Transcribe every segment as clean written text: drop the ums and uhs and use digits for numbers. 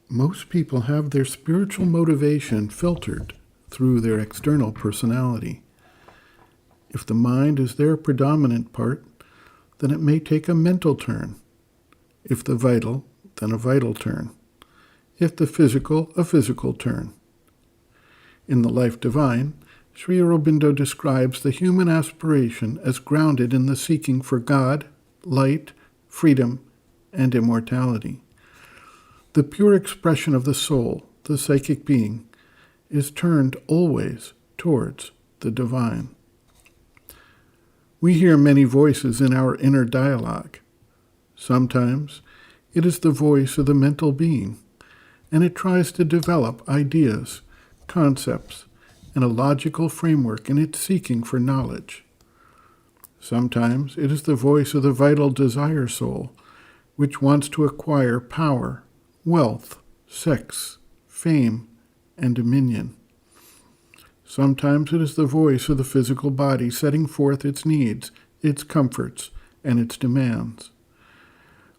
Most people have their spiritual motivation filtered through their external personality. If the mind is their predominant part, then it may take a mental turn. If the vital, then a vital turn. If the physical, a physical turn. In The Life Divine, Sri Aurobindo describes the human aspiration as grounded in the seeking for God, light, freedom, and immortality. The pure expression of the soul, the psychic being, is turned always towards the divine. We hear many voices in our inner dialogue. Sometimes it is the voice of the mental being, and it tries to develop ideas, concepts, and a logical framework in its seeking for knowledge. Sometimes it is the voice of the vital desire soul, which wants to acquire power, wealth, sex, fame, and dominion. Sometimes it is the voice of the physical body setting forth its needs, its comforts, and its demands.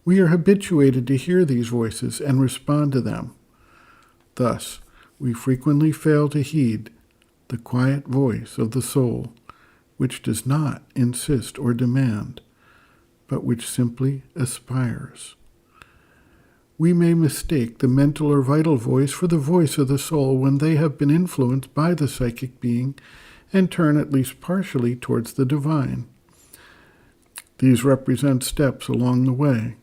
We are habituated to hear these voices and respond to them. Thus, we frequently fail to heed the quiet voice of the soul, which does not insist or demand, but which simply aspires. We may mistake the mental or vital voice for the voice of the soul when they have been influenced by the psychic being and turn at least partially towards the divine. These represent steps along the way.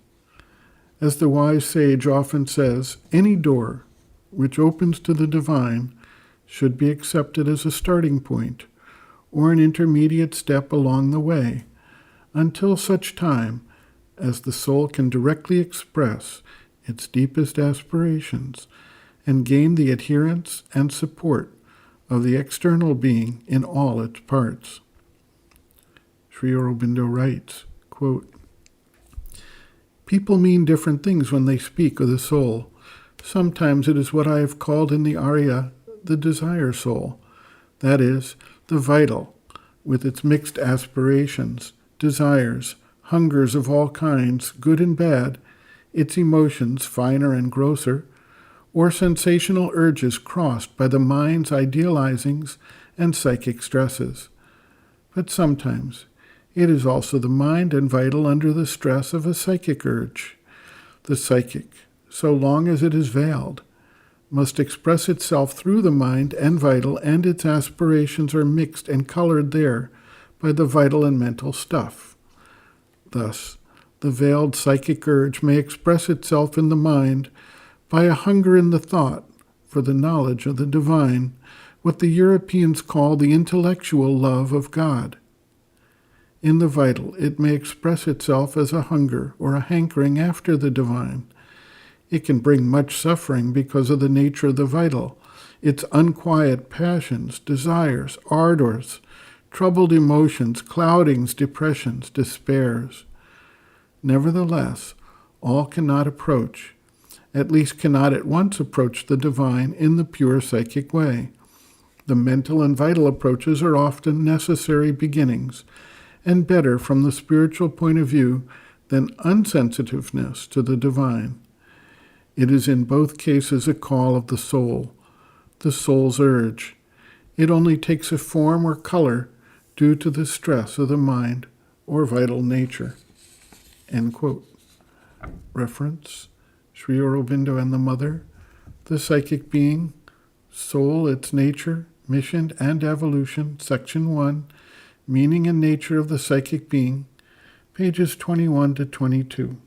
As the wise sage often says, any door which opens to the divine should be accepted as a starting point or an intermediate step along the way, until such time as the soul can directly express its deepest aspirations and gain the adherence and support of the external being in all its parts. Sri Aurobindo writes, quote, "People mean different things when they speak of the soul. Sometimes it is what I have called in the Arya the desire soul, that is, the vital, with its mixed aspirations, desires, hungers of all kinds, good and bad, its emotions, finer and grosser, or sensational urges crossed by the mind's idealizings and psychic stresses. But sometimes it is also the mind and vital under the stress of a psychic urge. The psychic, so long as it is veiled, must express itself through the mind and vital, and its aspirations are mixed and colored there by the vital and mental stuff. Thus, the veiled psychic urge may express itself in the mind by a hunger in the thought for the knowledge of the divine, what the Europeans call the intellectual love of God. In the vital, it may express itself as a hunger or a hankering after the divine. It can bring much suffering because of the nature of the vital, its unquiet passions, desires, ardors, troubled emotions, cloudings, depressions, despairs. Nevertheless, all cannot approach, at least cannot at once approach the divine in the pure psychic way. The mental and vital approaches are often necessary beginnings, and better from the spiritual point of view than unsensitiveness to the divine. It is in both cases a call of the soul's urge. It only takes a form or color due to the stress of the mind or vital nature." End quote. Reference, Sri Aurobindo and the Mother, The Psychic Being, Soul, Its Nature, Mission and Evolution, Section 1, Meaning and Nature of the Psychic Being, pages 21 to 22.